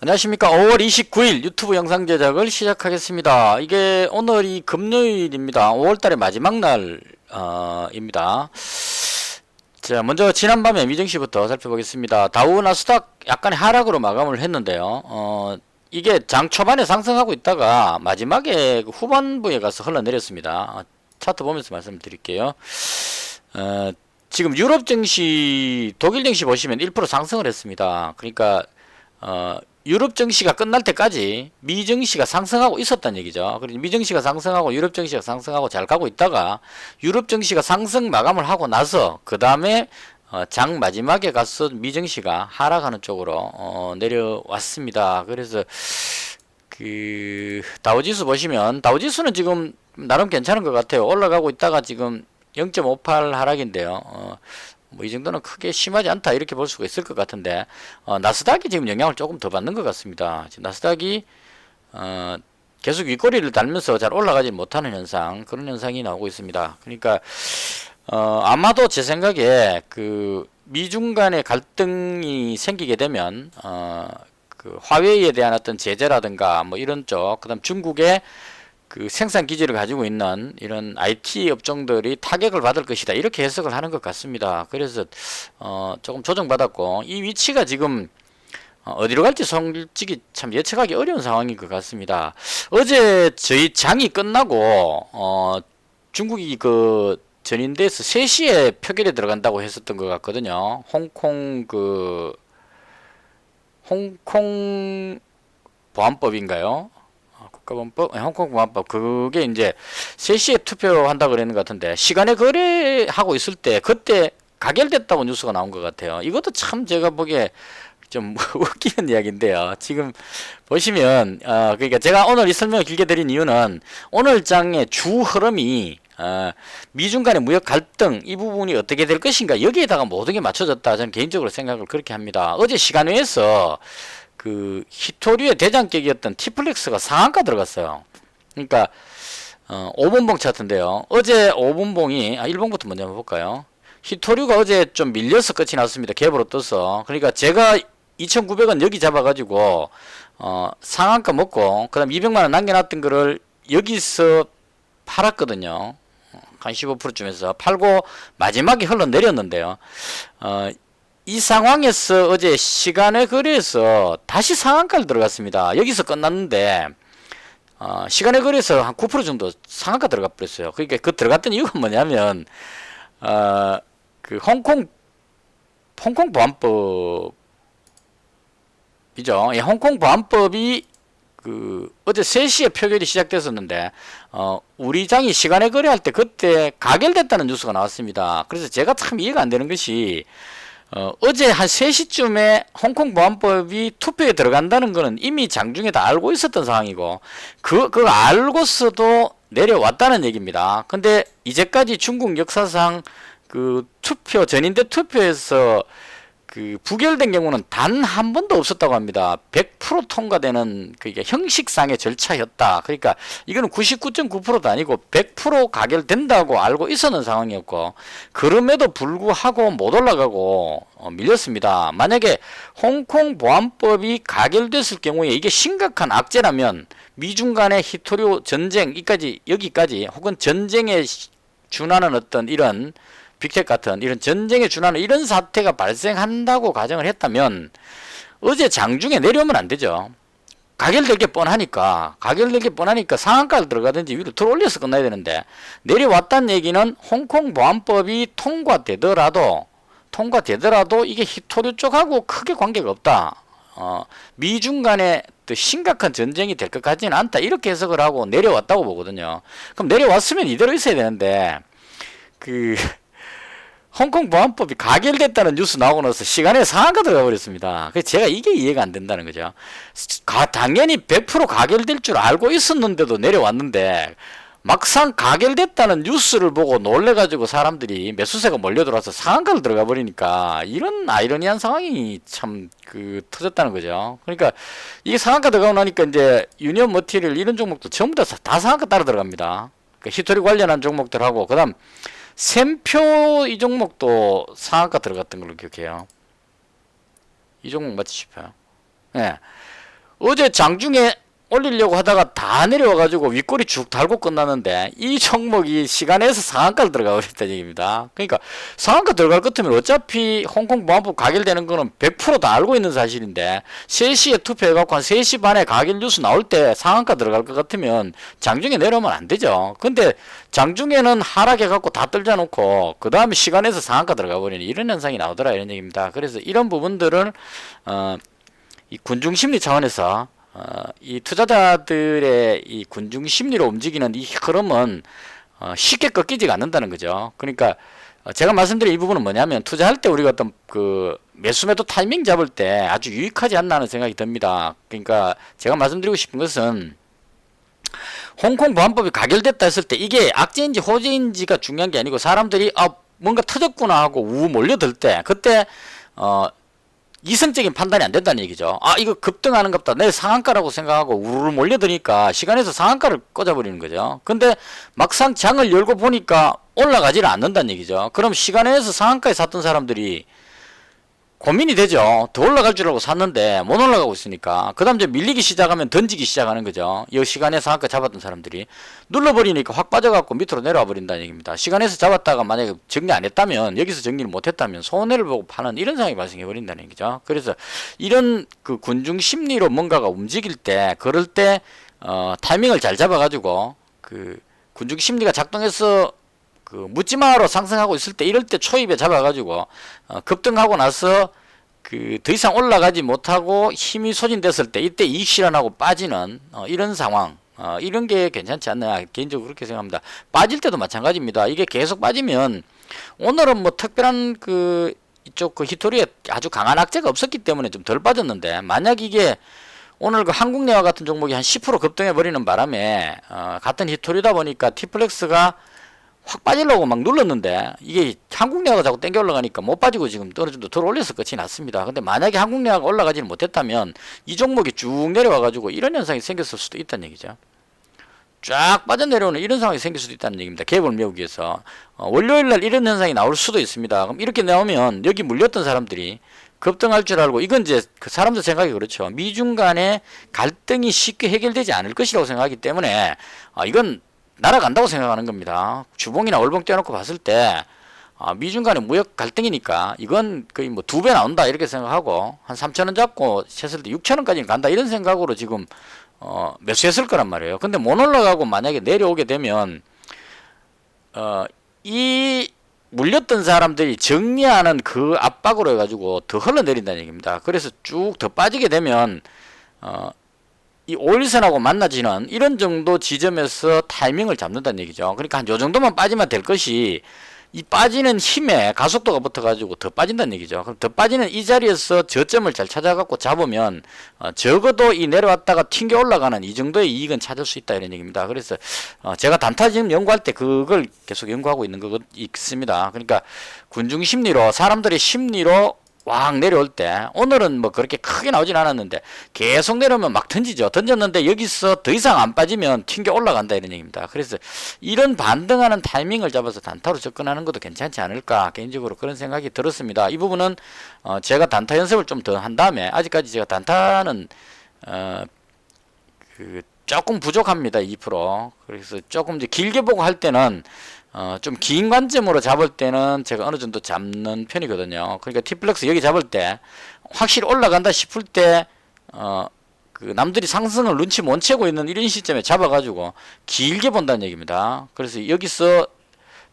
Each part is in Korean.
안녕하십니까. 5월 29일 유튜브 영상 제작을 시작하겠습니다. 이게 오늘이 금요일입니다. 5월달의 마지막 날입니다. 자, 먼저 지난밤에 미증시부터 살펴보겠습니다. 다우 나스닥 약간의 하락으로 마감을 했는데요. 이게 장 초반에 상승하고 있다가 마지막에 그 후반부에 가서 흘러내렸습니다. 차트 보면서 말씀드릴게요. 지금 유럽 증시, 독일 증시 보시면 1% 상승을 했습니다. 그러니까 유럽 증시가 끝날 때까지 미 증시가 상승하고 있었다는 얘기죠. 그리고 미 증시가 상승하고 유럽 증시가 상승하고 잘 가고 있다가 유럽 증시가 상승 마감을 하고 나서 그 다음에 장 마지막에 가서 미 증시가 하락하는 쪽으로 내려왔습니다. 그래서 그 다우지수 보시면 다우지수는 지금 나름 괜찮은 것 같아요. 올라가고 있다가 지금 0.58 하락인데요. 뭐 이 정도는 크게 심하지 않다 이렇게 볼 수가 있을 것 같은데 나스닥이 지금 영향을 조금 더 받는 것 같습니다. 지금 나스닥이 계속 윗꼬리를 달면서 잘 올라가지 못하는 현상, 그런 현상이 나오고 있습니다. 그러니까 아마도 제 생각에 그 미중 간의 갈등이 생기게 되면 그 화웨이에 대한 어떤 제재라든가 뭐 이런 쪽, 그다음 중국의 그 생산 기지를 가지고 있는 이런 IT 업종들이 타격을 받을 것이다 이렇게 해석을 하는 것 같습니다. 그래서 조금 조정받았고 이 위치가 지금 어디로 갈지 솔직히 참 예측하기 어려운 상황인 것 같습니다. 어제 저희 장이 끝나고 중국이 그 전인대에서 3시에 표결에 들어간다고 했었던 것 같거든요. 홍콩 보안법인가요? 국가보안법, 홍콩 보안법, 그게 이제 3시에 투표한다 그랬는 것 같은데 시간에 거래하고 있을 때 그때 가결됐다고 뉴스가 나온 것 같아요. 이것도 참 제가 보기에 좀 웃기는 이야기인데요. 지금 보시면 그러니까 제가 오늘 이 설명을 길게 드린 이유는 오늘 장의 주 흐름이 미중 간의 무역 갈등 이 부분이 어떻게 될 것인가 여기에다가 모든 게 맞춰졌다 저는 개인적으로 생각을 그렇게 합니다. 어제 시간외에서 그 히토류의 대장격이었던 티플렉스가 상한가 들어갔어요. 그러니까 5분봉 차트인데요. 어제 5분봉이 1봉부터 먼저 한번 볼까요? 히토류가 어제 좀 밀려서 끝이 났습니다. 갭으로 떠서. 그러니까 제가 2,900원 여기 잡아가지고 상한가 먹고 그다음 200만원 남겨놨던 거를 여기서 팔았거든요. 한 15%쯤에서 팔고 마지막에 흘러내렸는데요. 이 상황에서 어제 시간에 거래에서 다시 상한가를 들어갔습니다. 여기서 끝났는데 시간에 거래에서 한 9% 정도 상한가 들어가 버렸어요. 그러니까 그 들어갔던 이유가 뭐냐면 그 홍콩 보안법이죠. 예, 홍콩 보안법이 그 어제 3시에 표결이 시작됐었는데 우리 장이 시간에 거래할 때 그때 가결됐다는 뉴스가 나왔습니다. 그래서 제가 참 이해가 안 되는 것이 어제 한 3시쯤에 홍콩 보안법이 투표에 들어간다는 거는 이미 장중에 다 알고 있었던 상황이고 그거 알고서도 내려왔다는 얘기입니다. 근데 이제까지 중국 역사상 그 투표 전인대 투표에서 그 부결된 경우는 단 한 번도 없었다고 합니다. 100% 통과되는 그게 형식상의 절차였다. 그러니까 이거는 99.9%도 아니고 100% 가결된다고 알고 있었는 상황이었고 그럼에도 불구하고 못 올라가고 밀렸습니다. 만약에 홍콩 보안법이 가결됐을 경우에 이게 심각한 악재라면 미중 간의 히토류 전쟁 여기까지 혹은 전쟁에 준하는 어떤 이런 빅텍 같은 이런 전쟁에 준하는 이런 사태가 발생한다고 가정을 했다면 어제 장중에 내려오면 안 되죠. 가결될 게 뻔하니까 상한가를 들어가든지 위로 들어올려서 끝나야 되는데 내려왔다는 얘기는 홍콩 보안법이 통과되더라도 이게 히토류 쪽하고 크게 관계가 없다. 미중 간에 또 심각한 전쟁이 될 것 같지는 않다. 이렇게 해석을 하고 내려왔다고 보거든요. 그럼 내려왔으면 이대로 있어야 되는데 그 홍콩 보안법이 가결됐다는 뉴스 나오고 나서 시간에 상한가 들어가 버렸습니다. 그래서 제가 이게 이해가 안 된다는 거죠. 당연히 100% 가결될 줄 알고 있었는데도 내려왔는데 막상 가결됐다는 뉴스를 보고 놀래가지고 사람들이 매수세가 몰려들어와서 상한가를 들어가 버리니까 이런 아이러니한 상황이 참 터졌다는 거죠. 그러니까 이게 상한가 들어가고 나니까 이제 유니온 머티리얼 이런 종목도 전부 다 상한가 따라 들어갑니다. 그러니까 히토리 관련한 종목들하고 그다음 샘표 이 종목도 상한가 들어갔던 걸로 기억해요. 이 종목 맞지 싶어요. 예. 어제 장중에 올리려고 하다가 다 내려와가지고 윗꼬리 쭉 달고 끝났는데 이 종목이 시간에서 상한가를 들어가 버렸다는 얘기입니다. 그러니까 상한가 들어갈 것 같으면 어차피 홍콩 보안법 가결되는 거는 100%다 알고 있는 사실인데 3시에 투표해갖고 한 3시 반에 가결 뉴스 나올 때 상한가 들어갈 것 같으면 장중에 내려오면 안 되죠. 근데 장중에는 하락해갖고 다 떨자 놓고 그 다음에 시간에서 상한가 들어가 버리는 이런 현상이 나오더라 이런 얘기입니다. 그래서 이런 부분들을 이 군중심리 차원에서 이 투자자들의 이 군중 심리로 움직이는 이 흐름은 쉽게 꺾이지가 않는다는 거죠. 그러니까 제가 말씀드린 이 부분은 뭐냐면 투자할 때 우리가 어떤 그 매수 매도 타이밍 잡을 때 아주 유익하지 않나 하는 생각이 듭니다. 그러니까 제가 말씀드리고 싶은 것은 홍콩 보안법이 가결됐다 했을 때 이게 악재인지 호재인지가 중요한 게 아니고 사람들이 뭔가 터졌구나 하고 우 몰려들 때 그때 이성적인 판단이 안 된다는 얘기죠. 이거 급등하는 것보다 내 상한가라고 생각하고 우르르 몰려드니까 시간에서 상한가를 꽂아버리는 거죠. 근데 막상 장을 열고 보니까 올라가지는 않는다는 얘기죠. 그럼 시간에서 상한가에 샀던 사람들이 고민이 되죠. 더 올라갈 줄 알고 샀는데 못 올라가고 있으니까. 그 다음 이제 밀리기 시작하면 던지기 시작하는 거죠. 이 시간에 상한가 잡았던 사람들이 눌러버리니까 확 빠져갖고 밑으로 내려와 버린다는 얘기입니다. 시간에서 잡았다가 만약에 정리 안 했다면, 여기서 정리를 못 했다면 손해를 보고 파는 이런 상황이 발생해 버린다는 얘기죠. 그래서 이런 그 군중 심리로 뭔가가 움직일 때, 그럴 때 타이밍을 잘 잡아가지고 그 군중 심리가 작동해서 그 묻지마로 상승하고 있을 때, 이럴 때 초입에 잡아가지고 급등하고 나서 그 더 이상 올라가지 못하고 힘이 소진됐을 때 이때 이익 실현하고 빠지는 이런 상황, 이런 게 괜찮지 않나 개인적으로 그렇게 생각합니다. 빠질 때도 마찬가지입니다. 이게 계속 빠지면 오늘은 뭐 특별한 그 이쪽 그 히토리에 아주 강한 악재가 없었기 때문에 좀 덜 빠졌는데, 만약 이게 오늘 그 한국내와 같은 종목이 한 10% 급등해 버리는 바람에 같은 히토리다 보니까 T플렉스가 확 빠지려고 막 눌렀는데 이게 한국내화가 자꾸 땡겨 올라가니까 못 빠지고 지금 어느 정도 덜 올려서 끝이 났습니다. 근데 만약에 한국내화가 올라가지는 못했다면 이 종목이 쭉 내려와 가지고 이런 현상이 생겼을 수도 있다는 얘기죠. 쫙 빠져내려오는 이런 상황이 생길 수도 있다는 얘기입니다. 갭을 메우기 위해서 월요일날 이런 현상이 나올 수도 있습니다. 그럼 이렇게 나오면 여기 물렸던 사람들이 급등할 줄 알고, 이건 이제 그 사람들 생각이 그렇죠. 미중 간의 갈등이 쉽게 해결되지 않을 것이라고 생각하기 때문에 이건 날아간다고 생각하는 겁니다. 주봉이나 월봉 떼어놓고 봤을 때 미중 간의 무역 갈등이니까 이건 거의 뭐 2배 나온다 이렇게 생각하고 한 3,000원 잡고 쳤을 때 6,000원까지는 간다 이런 생각으로 지금 매수했을 거란 말이에요. 근데 못 올라가고 만약에 내려오게 되면 이 물렸던 사람들이 정리하는 그 압박으로 해가지고 더 흘러내린다는 얘기입니다. 그래서 쭉 더 빠지게 되면 이 5일선하고 만나지는 이런 정도 지점에서 타이밍을 잡는다는 얘기죠. 그러니까 한 요 정도만 빠지면 될 것이, 이 빠지는 힘에 가속도가 붙어가지고 더 빠진다는 얘기죠. 그럼 더 빠지는 이 자리에서 저점을 잘 찾아갖고 잡으면 적어도 이 내려왔다가 튕겨 올라가는 이 정도의 이익은 찾을 수 있다 이런 얘기입니다. 그래서 제가 단타 지금 연구할 때 그걸 계속 연구하고 있는 거 있습니다. 그러니까 군중 심리로, 사람들의 심리로 왕 내려올 때, 오늘은 뭐 그렇게 크게 나오진 않았는데 계속 내려오면 막 던지죠. 던졌는데 여기서 더 이상 안 빠지면 튕겨 올라간다 이런 얘기입니다. 그래서 이런 반등하는 타이밍을 잡아서 단타로 접근하는 것도 괜찮지 않을까, 개인적으로 그런 생각이 들었습니다. 이 부분은 제가 단타 연습을 좀 더 한 다음에, 아직까지 제가 단타는 조금 부족합니다. 2%. 그래서 조금 이제 길게 보고 할 때는 좀 긴 관점으로 잡을 때는 제가 어느 정도 잡는 편이거든요. 그러니까 T플렉스 여기 잡을 때 확실히 올라간다 싶을 때 그 남들이 상승을 눈치 못 채고 있는 이런 시점에 잡아가지고 길게 본다는 얘기입니다. 그래서 여기서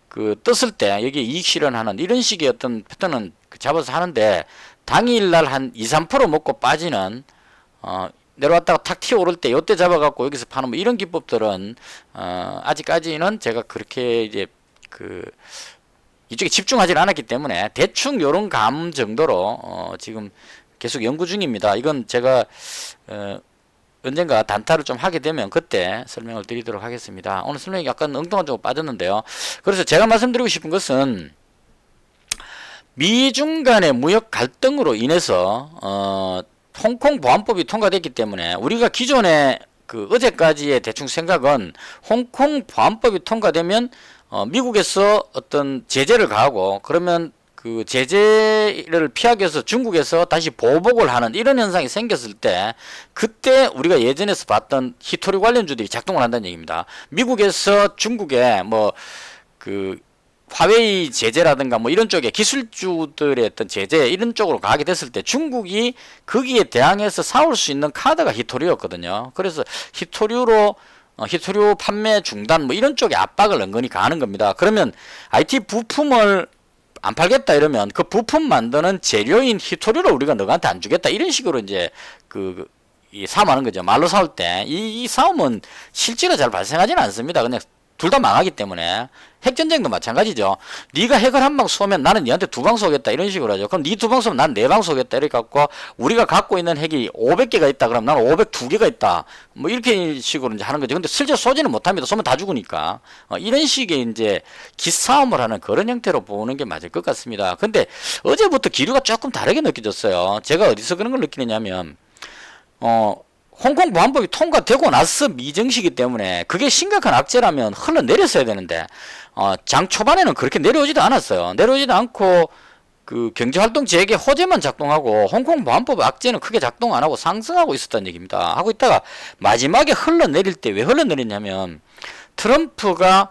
그 떴을 때 여기 이익 실현하는 이런 식의 어떤 패턴은 잡아서 하는데, 당일날 한 2~3% 먹고 빠지는 내려왔다가 탁 튀어오를 때 요때 잡아갖고 여기서 파는 뭐 이런 기법들은 아직까지는 제가 그렇게 이제 이쪽에 집중하지 않았기 때문에 대충 요런 감 정도로 지금 계속 연구 중입니다. 이건 제가 언젠가 단타를 좀 하게 되면 그때 설명을 드리도록 하겠습니다. 오늘 설명이 약간 엉뚱한 쪽으로 빠졌는데요. 그래서 제가 말씀드리고 싶은 것은 미중 간의 무역 갈등으로 인해서 홍콩 보안법이 통과됐기 때문에 우리가 기존에 그 어제까지의 대충 생각은 홍콩 보안법이 통과되면 미국에서 어떤 제재를 가하고, 그러면 그 제재를 피하기 위해서 중국에서 다시 보복을 하는 이런 현상이 생겼을 때 그때 우리가 예전에서 봤던 히토류 관련주들이 작동을 한다는 얘기입니다. 미국에서 중국에 뭐 그 화웨이 제재라든가 뭐 이런 쪽에 기술주들의 어떤 제재 이런 쪽으로 가게 됐을 때 중국이 거기에 대항해서 싸울 수 있는 카드가 히토류였거든요. 그래서 히토류로 히토류 판매 중단 뭐 이런 쪽에 압박을 은근히 가하는 겁니다. 그러면 IT 부품을 안 팔겠다 이러면 그 부품 만드는 재료인 히토류를 우리가 너한테 안 주겠다 이런 식으로 이제 이 싸움하는 거죠. 말로 싸울 때 이 싸움은 실제로 잘 발생하지는 않습니다. 그냥 둘 다 망하기 때문에 핵전쟁도 마찬가지죠. 네가 핵을 한 방 쏘면 나는 네한테 두 방 쏘겠다 이런 식으로 하죠. 그럼 네 두 방 쏘면 난 네 방 쏘겠다 이렇게 갖고 우리가 갖고 있는 핵이 500개가 있다 그럼 나는 502개가 있다 뭐 이렇게 식으로 이제 하는 거죠. 근데 실제 쏘지는 못합니다. 쏘면 다 죽으니까 이런 식의 이제 기싸움을 하는 그런 형태로 보는 게 맞을 것 같습니다. 근데 어제부터 기류가 조금 다르게 느껴졌어요. 제가 어디서 그런 걸 느끼느냐면 홍콩 보안법이 통과되고 나서 미정시기 때문에 그게 심각한 악재라면 흘러내렸어야 되는데 장 초반에는 그렇게 내려오지도 않았어요. 내려오지도 않고 그 경제활동 재개 호재만 작동하고 홍콩 보안법 악재는 크게 작동 안 하고 상승하고 있었다는 얘기입니다. 하고 있다가 마지막에 흘러내릴 때 왜 흘러내리냐면 트럼프가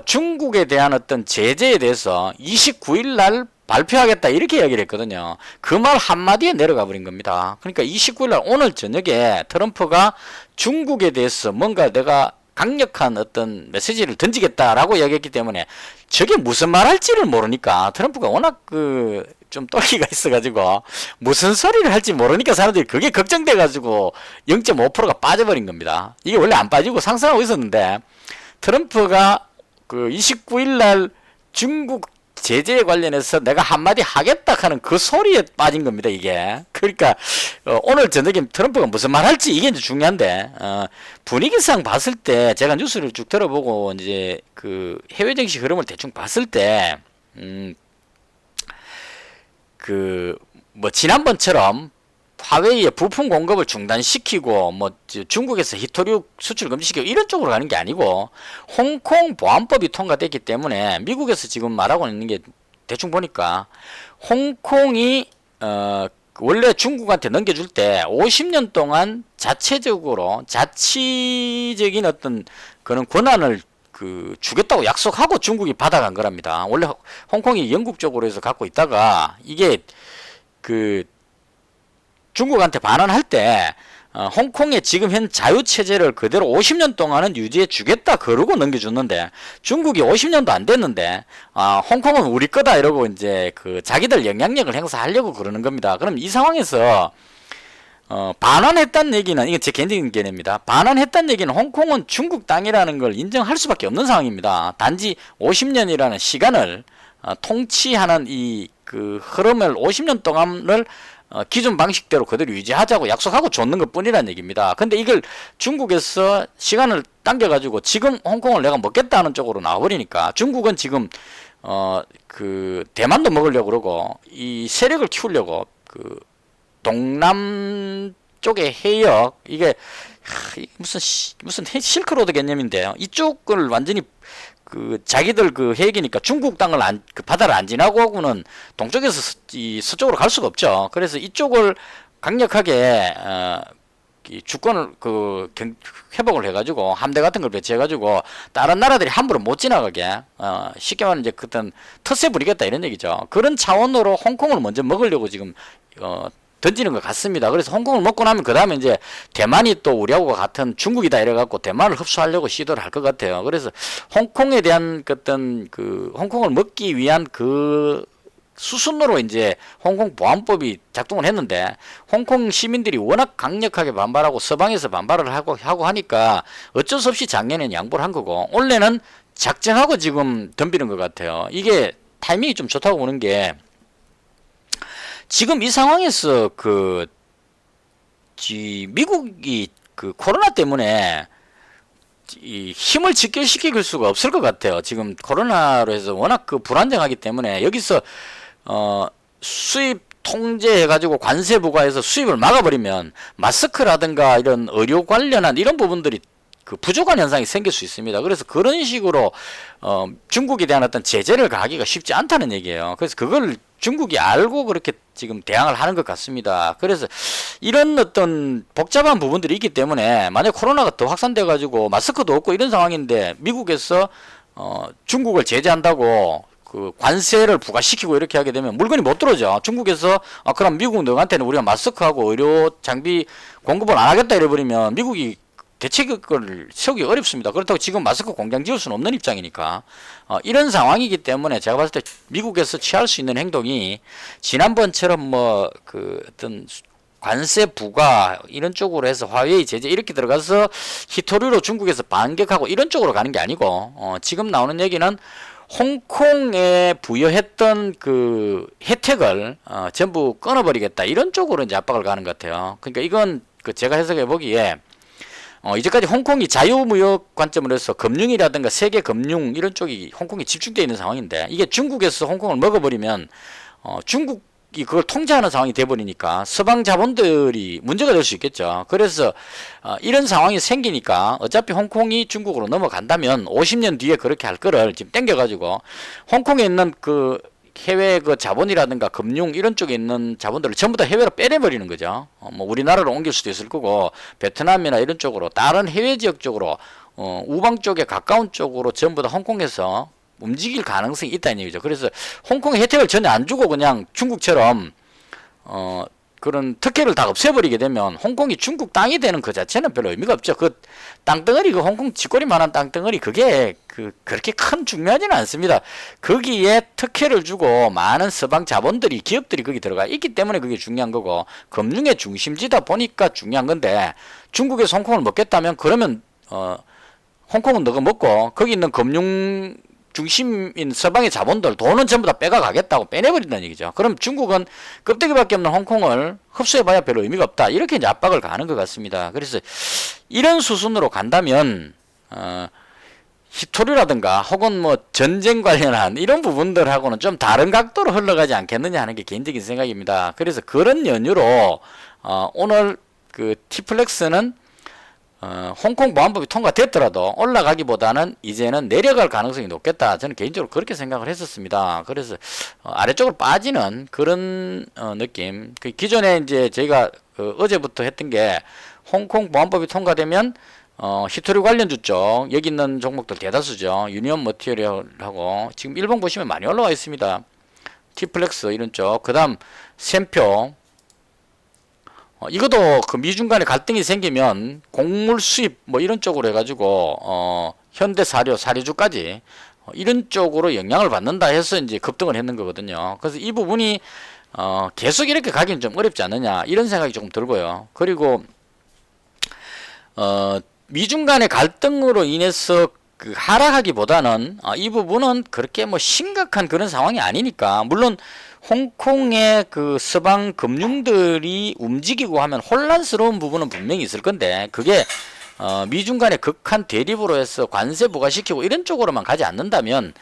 중국에 대한 어떤 제재에 대해서 29일 날 발표하겠다 이렇게 이야기를 했거든요. 그 말 한마디에 내려가 버린 겁니다. 그러니까 29일날 오늘 저녁에 트럼프가 중국에 대해서 뭔가 내가 강력한 어떤 메시지를 던지겠다라고 이야기했기 때문에 저게 무슨 말 할지를 모르니까 트럼프가 워낙 좀 똘끼가 있어가지고 무슨 소리를 할지 모르니까 사람들이 그게 걱정돼가지고 0.5%가 빠져버린 겁니다. 이게 원래 안 빠지고 상승하고 있었는데 트럼프가 29일날 중국 제재에 관련해서 내가 한마디 하겠다 하는 그 소리에 빠진 겁니다, 이게. 그러니까, 오늘 저녁에 트럼프가 무슨 말 할지 이게 이제 중요한데, 분위기상 봤을 때, 제가 뉴스를 쭉 들어보고, 이제 해외 정치 흐름을 대충 봤을 때, 지난번처럼 화웨이의 부품 공급을 중단시키고 중국에서 히토류 수출 금지시키고 이런 쪽으로 가는 게 아니고 홍콩 보안법이 통과됐기 때문에 미국에서 지금 말하고 있는 게 대충 보니까 홍콩이 원래 중국한테 넘겨줄 때 50년 동안 자치적인 어떤 그런 권한을 주겠다고 약속하고 중국이 받아간 거랍니다. 원래 홍콩이 영국 쪽으로 해서 갖고 있다가 이게 중국한테 반환할 때 홍콩의 지금 현 자유체제를 그대로 50년 동안은 유지해 주겠다 그러고 넘겨줬는데 중국이 50년도 안 됐는데 홍콩은 우리 거다 이러고 이제 자기들 영향력을 행사하려고 그러는 겁니다. 그럼 이 상황에서 반환했다는 얘기는 이건 제 개인적인 개념입니다. 반환했다는 얘기는 홍콩은 중국 땅이라는 걸 인정할 수밖에 없는 상황입니다. 단지 50년이라는 시간을 통치하는 이 흐름을 50년 동안을 기존 방식대로 그대로 유지하자고 약속하고 줬는 것 뿐이라는 얘기입니다. 근데 이걸 중국에서 시간을 당겨가지고 지금 홍콩을 내가 먹겠다는 쪽으로 나와버리니까 중국은 지금 대만도 먹으려고 그러고 이 세력을 키우려고 동남 쪽의 해역 이게 무슨 실크로드 개념인데요. 이쪽을 완전히 자기들 해역이니까 중국 땅을 바다를 안 지나고는 동쪽에서 서쪽으로 갈 수가 없죠. 그래서 이쪽을 강력하게 주권을 회복을 해가지고 함대 같은 걸 배치해가지고 다른 나라들이 함부로 못 지나가게 쉽게 말하면 이제 그땐 텃세 부리겠다 이런 얘기죠. 그런 차원으로 홍콩을 먼저 먹으려고 지금 던지는 것 같습니다. 그래서 홍콩을 먹고 나면 그 다음에 이제 대만이 또 우리하고 같은 중국이다 이래갖고 대만을 흡수하려고 시도를 할 것 같아요. 그래서 홍콩에 대한 어떤 홍콩을 먹기 위한 수순으로 이제 홍콩 보안법이 작동을 했는데 홍콩 시민들이 워낙 강력하게 반발하고 서방에서 반발을 하고 하니까 어쩔 수 없이 작년에는 양보를 한 거고 원래는 작정하고 지금 덤비는 것 같아요. 이게 타이밍이 좀 좋다고 보는 게 지금 이 상황에서 미국이 코로나 때문에 이 힘을 직결시킬 수가 없을 것 같아요. 지금 코로나로 해서 워낙 불안정하기 때문에 여기서 수입 통제해가지고 관세 부과해서 수입을 막아버리면 마스크라든가 이런 의료 관련한 이런 부분들이 그 부족한 현상이 생길 수 있습니다. 그래서 그런 식으로 중국에 대한 어떤 제재를 가하기가 쉽지 않다는 얘기예요. 그래서 그걸 중국이 알고 그렇게 지금 대항을 하는 것 같습니다. 그래서 이런 어떤 복잡한 부분들이 있기 때문에 만약 코로나가 더 확산돼 가지고 마스크도 없고 이런 상황인데 미국에서 중국을 제재한다고 그 관세를 부과시키고 이렇게 하게 되면 물건이 못 들어오죠. 중국에서 그럼 미국 너한테는 우리가 마스크하고 의료 장비 공급을 안 하겠다 이래버리면 미국이 대책을 세우기 어렵습니다. 그렇다고 지금 마스크 공장 지을 수는 없는 입장이니까 이런 상황이기 때문에 제가 봤을 때 미국에서 취할 수 있는 행동이 지난번처럼 뭐 그 어떤 관세 부과 이런 쪽으로 해서 화웨이 제재 이렇게 들어가서 히토류로 중국에서 반격하고 이런 쪽으로 가는 게 아니고 지금 나오는 얘기는 홍콩에 부여했던 그 혜택을 전부 끊어버리겠다 이런 쪽으로 이제 압박을 가는 것 같아요. 그러니까 이건 그 제가 해석해 보기에 이제까지 홍콩이 자유무역 관점으로 해서 금융이라든가 세계 금융 이런 쪽이 홍콩에 집중되어 있는 상황인데 이게 중국에서 홍콩을 먹어버리면 중국이 그걸 통제하는 상황이 돼버리니까 서방 자본들이 문제가 될 수 있겠죠. 그래서 이런 상황이 생기니까 어차피 홍콩이 중국으로 넘어간다면 50년 뒤에 그렇게 할 거를 지금 땡겨가지고 홍콩에 있는 그 해외 그 자본이라든가 금융 이런 쪽에 있는 자본들을 전부 다 해외로 빼내버리는 거죠. 뭐 우리나라로 옮길 수도 있을 거고 베트남이나 이런 쪽으로 다른 해외 지역 쪽으로 우방 쪽에 가까운 쪽으로 전부 다 홍콩에서 움직일 가능성이 있다는 얘기죠. 그래서 홍콩의 혜택을 전혀 안 주고 그냥 중국처럼 그런 특혜를 다 없애버리게 되면 홍콩이 중국 땅이 되는 그 자체는 별로 의미가 없죠. 그 땅덩어리, 그 홍콩 쥐꼬리만한 땅덩어리 그게 그렇게 큰 중요하지는 않습니다. 거기에 특혜를 주고 많은 서방 자본들이 기업들이 거기 들어가 있기 때문에 그게 중요한 거고 금융의 중심지다 보니까 중요한 건데 중국에서 홍콩을 먹겠다면 그러면 홍콩은 너가 먹고 거기 있는 금융 중심인 서방의 자본들 돈은 전부 다 빼가가겠다고 빼내버린다는 얘기죠. 그럼 중국은 껍데기밖에 없는 홍콩을 흡수해봐야 별로 의미가 없다. 이렇게 이제 압박을 가하는 것 같습니다. 그래서 이런 수순으로 간다면 히토류라든가 혹은 뭐 전쟁 관련한 이런 부분들하고는 좀 다른 각도로 흘러가지 않겠느냐 하는 게 개인적인 생각입니다. 그래서 그런 연유로 오늘 그 티플렉스는 홍콩 보안법이 통과됐더라도 올라가기보다는 이제는 내려갈 가능성이 높겠다. 저는 개인적으로 그렇게 생각을 했었습니다. 그래서 아래쪽으로 빠지는 그런 느낌. 그 기존에 이제 저희가 어제부터 했던 게 홍콩 보안법이 통과되면 히토류 관련주 쪽 여기 있는 종목들 대다수죠. 유니온 머티리얼하고 지금 일봉 보시면 많이 올라와 있습니다. 티플렉스 이런 쪽. 그 다음 샘표. 이것도 그 미중 간에 갈등이 생기면 곡물 수입 뭐 이런 쪽으로 해가지고 현대사료, 사료주까지 이런 쪽으로 영향을 받는다 해서 이제 급등을 했는 거거든요. 그래서 이 부분이 계속 이렇게 가기는 좀 어렵지 않느냐 이런 생각이 조금 들고요. 그리고 미중 간의 갈등으로 인해서 그 하락하기보다는 이 부분은 그렇게 뭐 심각한 그런 상황이 아니니까 물론 홍콩의 그 서방 금융들이 움직이고 하면 혼란스러운 부분은 분명히 있을 건데 그게 미중 간의 극한 대립으로 해서 관세 부과시키고 이런 쪽으로만 가지 않는다면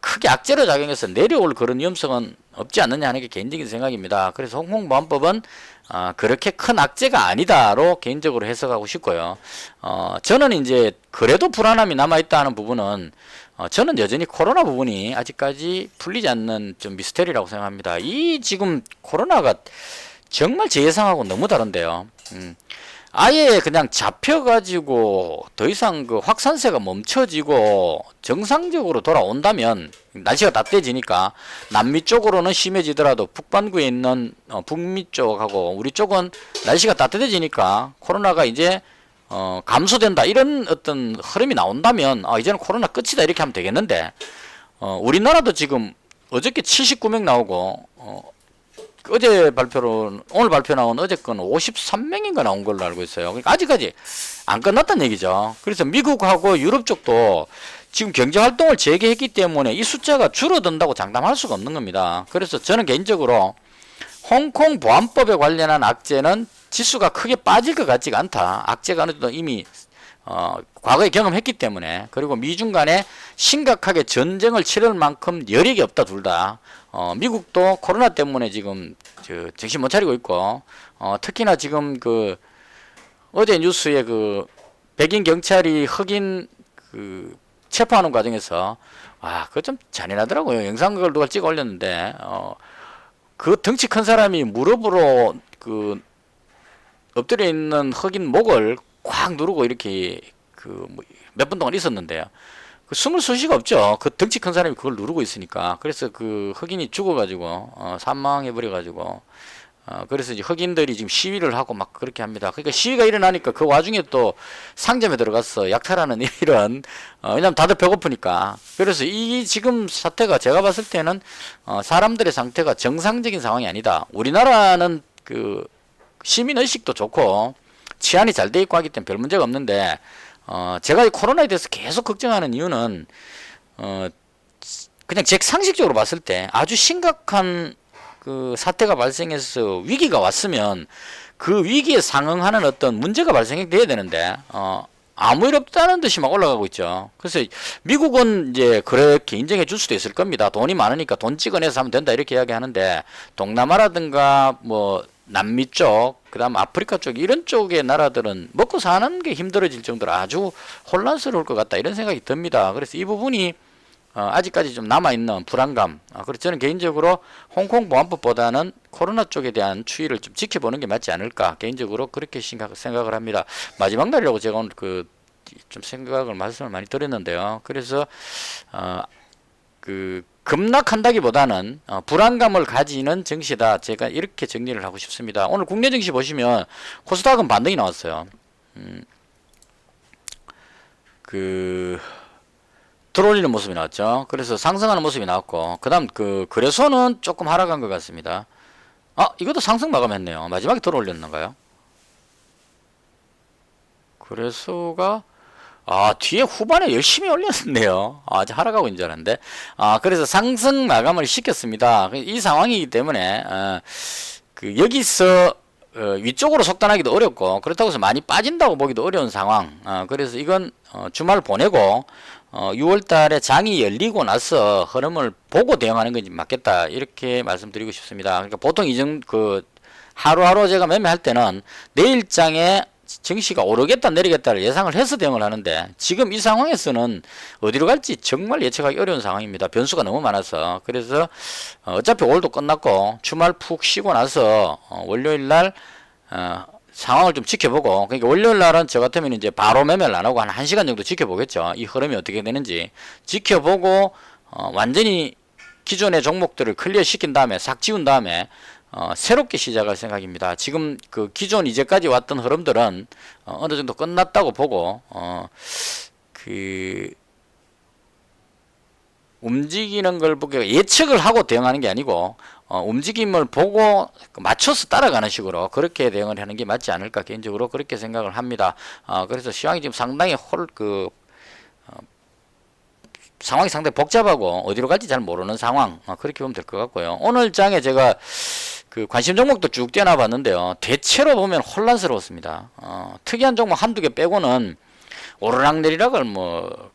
크게 악재로 작용해서 내려올 그런 위험성은 없지 않느냐 하는 게 개인적인 생각입니다. 그래서 홍콩보안법은 그렇게 큰 악재가 아니다로 개인적으로 해석하고 싶고요. 저는 이제 그래도 불안함이 남아있다 하는 부분은 저는 여전히 코로나 부분이 아직까지 풀리지 않는 좀 미스테리라고 생각합니다. 이 지금 코로나가 정말 제 예상하고 너무 다른데요. 아예 그냥 잡혀가지고 더 이상 그 확산세가 멈춰지고 정상적으로 돌아온다면 날씨가 따뜻해지니까 남미 쪽으로는 심해지더라도 북반구에 있는 북미 쪽하고 우리 쪽은 날씨가 따뜻해지니까 코로나가 이제 감소된다 이런 어떤 흐름이 나온다면 이제는 코로나 끝이다 이렇게 하면 되겠는데 우리나라도 지금 어저께 79명 나오고 어제 발표로 오늘 발표 나온 어제 건 53명인가 나온 걸로 알고 있어요. 그러니까 아직까지 안 끝났다는 얘기죠. 그래서 미국하고 유럽 쪽도 지금 경제 활동을 재개했기 때문에 이 숫자가 줄어든다고 장담할 수가 없는 겁니다. 그래서 저는 개인적으로 홍콩 보안법에 관련한 악재는 지수가 크게 빠질 것 같지가 않다. 악재가 어느 정도 이미 과거에 경험했기 때문에 그리고 미중 간에 심각하게 전쟁을 치를 만큼 여력이 없다 둘 다. 미국도 코로나 때문에 지금 정신 못 차리고 있고 특히나 지금 그 어제 뉴스에 그 백인 경찰이 흑인 그 체포하는 과정에서 그거 좀 잔인하더라고요. 영상 그걸 누가 찍어 올렸는데 그 덩치 큰 사람이 무릎으로 그 엎드려 있는 흑인 목을 꽉 누르고 이렇게 그 몇 분 동안 있었는데요. 그 숨을 쉴 수가 없죠. 그 덩치 큰 사람이 그걸 누르고 있으니까. 그래서 그 흑인이 죽어가지고 사망해 버려가지고 그래서 이제 흑인들이 지금 시위를 하고 막 그렇게 합니다. 그러니까 시위가 일어나니까 그 와중에 또 상점에 들어가서 약탈하는 이런 왜냐면 다들 배고프니까. 그래서 이 지금 사태가 제가 봤을 때는 사람들의 상태가 정상적인 상황이 아니다. 우리나라는 그 시민 의식도 좋고 치안이 잘 돼 있고 하기 때문에 별 문제가 없는데 제가 이 코로나에 대해서 계속 걱정하는 이유는 그냥 제 상식적으로 봤을 때 아주 심각한 그 사태가 발생해서 위기가 왔으면 그 위기에 상응하는 어떤 문제가 발생돼야 되는데 아무 일 없다는 듯이 막 올라가고 있죠. 그래서 미국은 이제 그렇게 인정해 줄 수도 있을 겁니다. 돈이 많으니까 돈 찍어내서 하면 된다 이렇게 이야기하는데 동남아라든가 뭐 남미 쪽, 그다음 아프리카 쪽 이런 쪽의 나라들은 먹고 사는 게 힘들어질 정도로 아주 혼란스러울 것 같다 이런 생각이 듭니다. 그래서 이 부분이 아직까지 좀 남아있는 불안감. 그래서 저는 개인적으로 홍콩 보안법보다는 코로나 쪽에 대한 추이를 좀 지켜보는 게 맞지 않을까. 개인적으로 그렇게 생각을 합니다. 마지막 날이라고 제가 오늘 좀 말씀을 많이 드렸는데요. 그래서 급락한다기보다는 불안감을 가지는 증시다. 제가 이렇게 정리를 하고 싶습니다. 오늘 국내 증시 보시면 코스닥은 반등이 나왔어요. 들어올리는 모습이 나왔죠. 그래서 상승하는 모습이 나왔고, 그 다음 거래소는 조금 하락한 것 같습니다. 이것도 상승 마감했네요. 마지막에 들어올렸는가요? 거래소가 뒤에 후반에 열심히 올렸네요. 아직 하락하고 있는 줄 알았는데. 그래서 상승 마감을 시켰습니다. 이 상황이기 때문에, 여기서, 위쪽으로 속단하기도 어렵고, 그렇다고 해서 많이 빠진다고 보기도 어려운 상황. 그래서 이건, 주말 보내고, 6월 달에 장이 열리고 나서 흐름을 보고 대응하는 것이 맞겠다. 이렇게 말씀드리고 싶습니다. 그러니까 보통 하루하루 제가 매매할 때는 내일장에 증시가 오르겠다 내리겠다를 예상을 해서 대응을 하는데 지금 이 상황에서는 어디로 갈지 정말 예측하기 어려운 상황입니다. 변수가 너무 많아서. 그래서 어차피 5월도 끝났고 주말 푹 쉬고 나서 월요일날 상황을 좀 지켜보고, 그러니까 월요일 날은 저 같으면 이제 바로 매매를 안 하고 한 1시간 정도 지켜보겠죠. 이 흐름이 어떻게 되는지 지켜보고 완전히 기존의 종목들을 클리어 시킨 다음에 싹 지운 다음에 새롭게 시작할 생각입니다. 지금 기존 이제까지 왔던 흐름들은 어느 정도 끝났다고 보고 움직이는 걸 보고 예측을 하고 대응하는 게 아니고 움직임을 보고 맞춰서 따라가는 식으로 그렇게 대응을 하는 게 맞지 않을까 개인적으로 그렇게 생각을 합니다. 그래서 시황이 지금 상당히 상황이 상당히 복잡하고 어디로 갈지 잘 모르는 상황 그렇게 보면 될 것 같고요. 오늘 장에 제가 관심 종목도 쭉 떼어놔 봤는데요. 대체로 보면 혼란스러웠습니다. 특이한 종목 한두 개 빼고는 오르락내리락을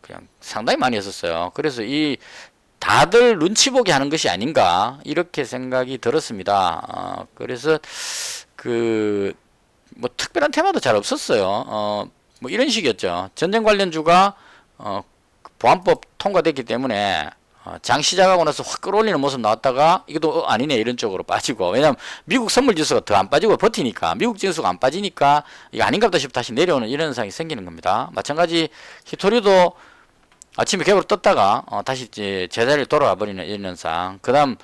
그냥 상당히 많이 했었어요. 그래서 다들 눈치 보게 하는 것이 아닌가 이렇게 생각이 들었습니다. 그래서 특별한 테마도 잘 없었어요. 이런 식이었죠. 전쟁 관련주가 보안법 통과됐기 때문에 장 시작하고 나서 확 끌어올리는 모습 나왔다가 이것도 아니네 이런 쪽으로 빠지고, 왜냐면 미국 선물 지수가 더 안 빠지고 버티니까 미국 지수가 안 빠지니까 이거 아닌가 보다 싶어 다시 내려오는 이런 현상이 생기는 겁니다. 마찬가지 히토리도 아침에 갭으로 떴다가 다시 이제 제자리를 돌아와 버리는 이런 현상. 그 다음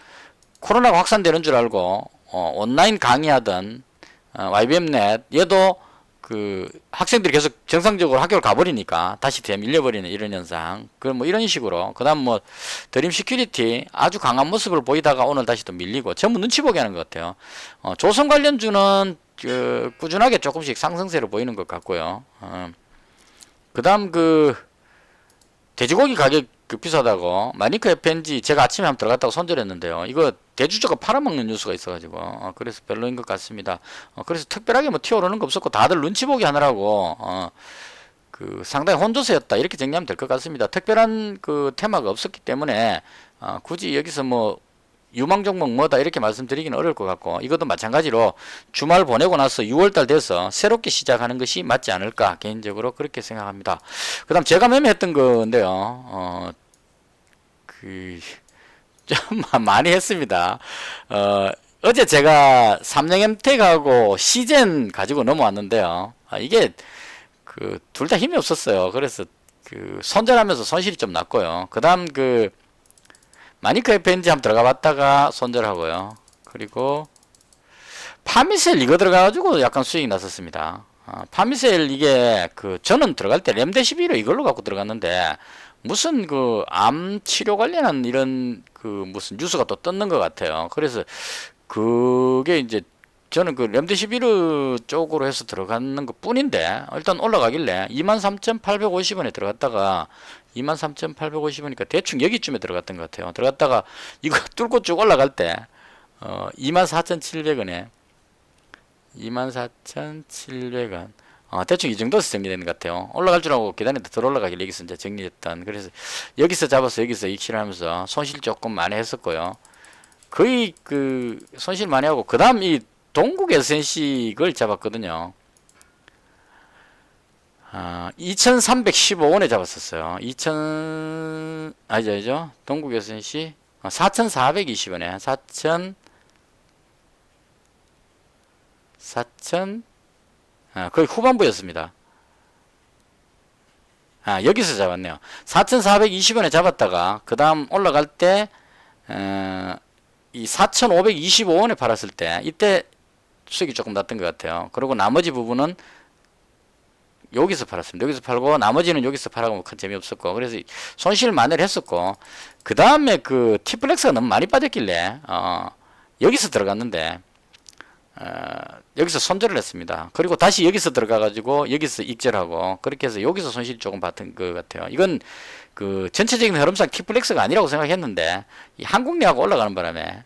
코로나가 확산되는 줄 알고 온라인 강의하던 YBM넷 얘도 학생들이 계속 정상적으로 학교를 가버리니까 다시 밀려버리는 이런 현상. 이런 식으로. 그 다음 드림 시큐리티 아주 강한 모습을 보이다가 오늘 다시 또 밀리고 전부 눈치 보게 하는 것 같아요. 조선 관련주는 꾸준하게 조금씩 상승세로 보이는 것 같고요. 그 다음 돼지고기 가격 비싸다고 마니크 FNG 제가 아침에 한번 들어갔다고 손절했는데요. 이거 대주주가 팔아먹는 뉴스가 있어가지고 그래서 별로인 것 같습니다. 그래서 특별하게 튀어오르는 거 없었고 다들 눈치 보기 하느라고 상당히 혼조세였다 이렇게 정리하면 될 것 같습니다. 특별한 테마가 없었기 때문에 굳이 여기서 유망 종목 뭐다 이렇게 말씀드리기는 어려울 것 같고, 이것도 마찬가지로 주말 보내고 나서 6월달 돼서 새롭게 시작하는 것이 맞지 않을까 개인적으로 그렇게 생각합니다. 그 다음 제가 매매했던 건데요, 좀 많이 했습니다. 어제 제가 삼성엠텍하고 시젠 가지고 넘어왔는데요, 이게 둘 다 힘이 없었어요. 그래서 손절하면서 손실이 좀 났고요. 그 다음 마니커 FNG 한번 들어가 봤다가 손절하고요. 그리고 파미셀 이거 들어가가지고 약간 수익이 났었습니다. 파미셀 이게 저는 들어갈 때 렘데시비로 이걸로 갖고 들어갔는데, 무슨 암 치료 관련한 이런 무슨 뉴스가 또 떴는 것 같아요. 그래서 그게 이제 저는 렘데시비르 쪽으로 해서 들어가는 것 뿐인데, 일단 올라가길래 23,850원에 들어갔다가 23,850원이니까 대충 여기쯤에 들어갔던 것 같아요. 들어갔다가 이거 뚫고 쭉 올라갈 때 24,700원에 24,700원 대충 이 정도에서 정리되는 것 같아요. 올라갈 줄 알고 계단에 더 올라가길래 여기서 이제 정리했던, 그래서 여기서 잡아서 여기서 익실하면서 손실 조금 많이 했었고요. 거의 손실 많이 하고, 그 다음 이 동국 SNC 걸 잡았거든요. 2315원에 잡았었어요. 아니죠. 동국 SNC 4420원에 4천 거의 후반부였습니다. 여기서 잡았네요. 4420원에 잡았다가 그 다음 올라갈 때 이 4525원에 팔았을 때 이때 수익이 조금 났던 것 같아요. 그리고 나머지 부분은 여기서 팔았습니다. 여기서 팔고 나머지는 여기서 팔아고 큰 재미없었고, 그래서 손실 만회를 했었고, 그 다음에 티플렉스가 너무 많이 빠졌길래 여기서 들어갔는데 여기서 손절을 했습니다. 그리고 다시 여기서 들어가 가지고 여기서 익절하고, 그렇게 해서 여기서 손실이 조금 받은 것 같아요. 이건 전체적인 흐름상 티플렉스가 아니라고 생각했는데, 이 한국내하고 올라가는 바람에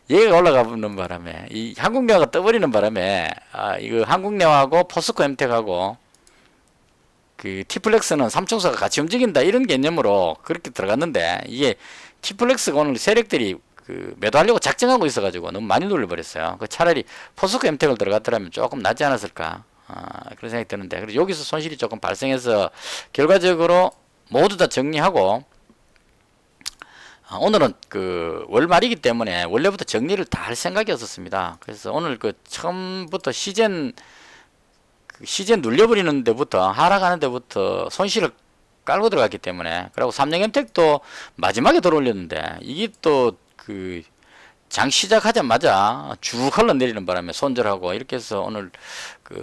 얘가 올라가는 바람에 이 한국내화가 떠버리는 바람에 이거 한국내화하고 포스코 엠텍하고 티플렉스는 삼총사가 같이 움직인다 이런 개념으로 그렇게 들어갔는데, 이게 티플렉스가 오늘 세력들이 매도하려고 작정하고 있어가지고 너무 많이 눌러버렸어요. 차라리 포스코 엠텍을 들어갔더라면 조금 낫지 않았을까 그런 생각이 드는데, 그래서 여기서 손실이 조금 발생해서 결과적으로 모두 다 정리하고, 오늘은 월말이기 때문에 원래부터 정리를 다 할 생각이었었습니다. 그래서 오늘 처음부터 시젠 눌려버리는 데부터 하락하는 데부터 손실을 깔고 들어갔기 때문에, 그리고 삼성엠텍도 마지막에 들어올렸는데 이게 또 장 시작하자마자 쭉 흘러내리는 바람에 손절하고, 이렇게 해서 오늘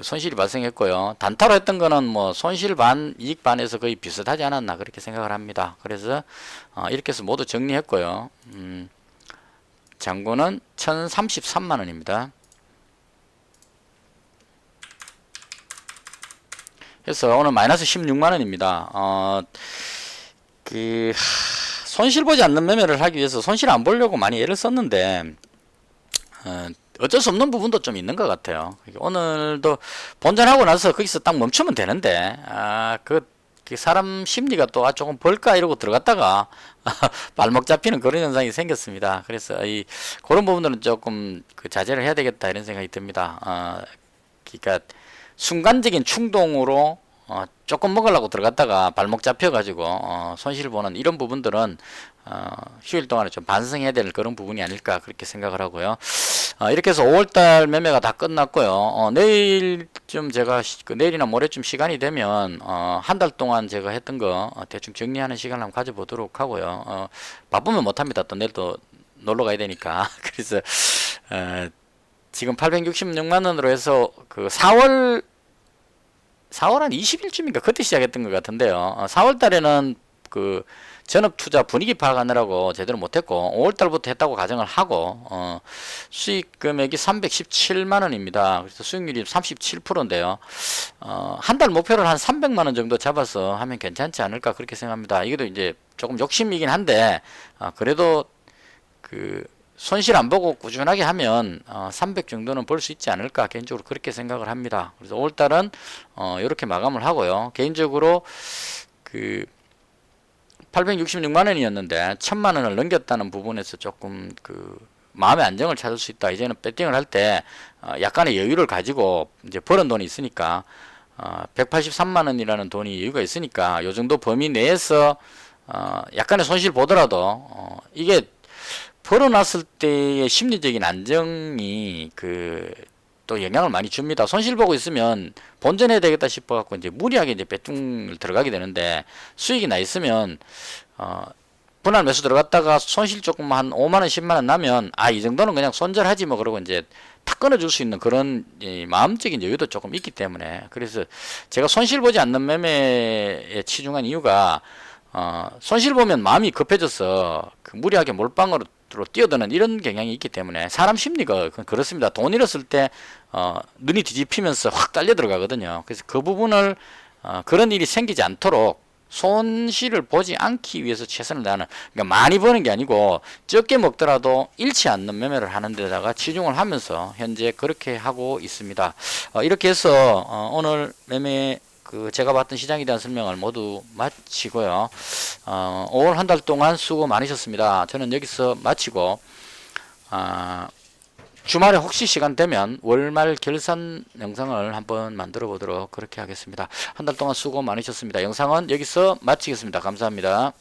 손실이 발생했고요. 단타로 했던 거는 뭐 손실 반 이익 반에서 거의 비슷하지 않았나 그렇게 생각을 합니다. 그래서 이렇게 해서 모두 정리했고요. 잔고는 1033만원입니다. 그래서 오늘 마이너스 16만원입니다. 손실 보지 않는 매매를 하기 위해서 손실 안 보려고 많이 애를 썼는데, 어쩔 수 없는 부분도 좀 있는 것 같아요. 오늘도 본전하고 나서 거기서 딱 멈추면 되는데, 사람 심리가 또 조금 벌까 이러고 들어갔다가 발목 잡히는 그런 현상이 생겼습니다. 그래서 그런 부분들은 조금 자제를 해야 되겠다 이런 생각이 듭니다. 그러니까 순간적인 충동으로 조금 먹으려고 들어갔다가 발목 잡혀가지고 손실 보는 이런 부분들은 휴일 동안에 좀 반성해야 될 그런 부분이 아닐까 그렇게 생각을 하고요. 이렇게 해서 5월달 매매가 다 끝났고요. 내일쯤 제가 내일이나 모레쯤 시간이 되면 한 달 동안 제가 했던 거 대충 정리하는 시간을 한번 가져보도록 하고요. 바쁘면 못합니다. 또 내일 또 놀러 가야 되니까. 그래서 지금 866만원으로 해서 4월 한 20일쯤인가 그때 시작했던 것 같은데요. 4월 달에는 전업 투자 분위기 파악하느라고 제대로 못했고, 5월 달부터 했다고 가정을 하고, 수익 금액이 317만원입니다. 그래서 수익률이 37%인데요. 한 달 목표를 한 300만원 정도 잡아서 하면 괜찮지 않을까 그렇게 생각합니다. 이것도 이제 조금 욕심이긴 한데, 그래도 손실 안 보고 꾸준하게 하면 300 정도는 벌 수 있지 않을까 개인적으로 그렇게 생각을 합니다. 그래서 5월달은 이렇게 마감을 하고요. 개인적으로 866만 원이었는데 1000만 원을 넘겼다는 부분에서 조금 그 마음의 안정을 찾을 수 있다. 이제는 배팅을 할 때 약간의 여유를 가지고 이제 벌은 돈이 있으니까 183만 원이라는 돈이 여유가 있으니까 요 정도 범위 내에서 약간의 손실 보더라도 이게 벌어놨을 때의 심리적인 안정이 그 또 영향을 많이 줍니다. 손실 보고 있으면 본전해야 되겠다 싶어 갖고 이제 무리하게 이제 배팅을 들어가게 되는데, 수익이 나 있으면 분할 매수 들어갔다가 손실 조금 한 5만 원, 10만 원 나면 이 정도는 그냥 손절하지 뭐 그러고 이제 탁 끊어줄 수 있는 그런 마음적인 여유도 조금 있기 때문에, 그래서 제가 손실 보지 않는 매매에 치중한 이유가 손실 보면 마음이 급해져서 그 무리하게 몰빵으로 뛰어드는 이런 경향이 있기 때문에, 사람 심리가 그렇습니다. 돈 잃었을 때 눈이 뒤집히면서 확 딸려 들어가거든요. 그래서 그 부분을 그런 일이 생기지 않도록 손실을 보지 않기 위해서 최선을 다하는, 그러니까 많이 버는 게 아니고 적게 먹더라도 잃지 않는 매매를 하는 데다가 치중을 하면서 현재 그렇게 하고 있습니다. 이렇게 해서 오늘 매매 제가 봤던 시장에 대한 설명을 모두 마치고요. 5월 한 달 동안 수고 많으셨습니다. 저는 여기서 마치고 주말에 혹시 시간 되면 월말 결산 영상을 한번 만들어 보도록 그렇게 하겠습니다. 한 달 동안 수고 많으셨습니다. 영상은 여기서 마치겠습니다. 감사합니다.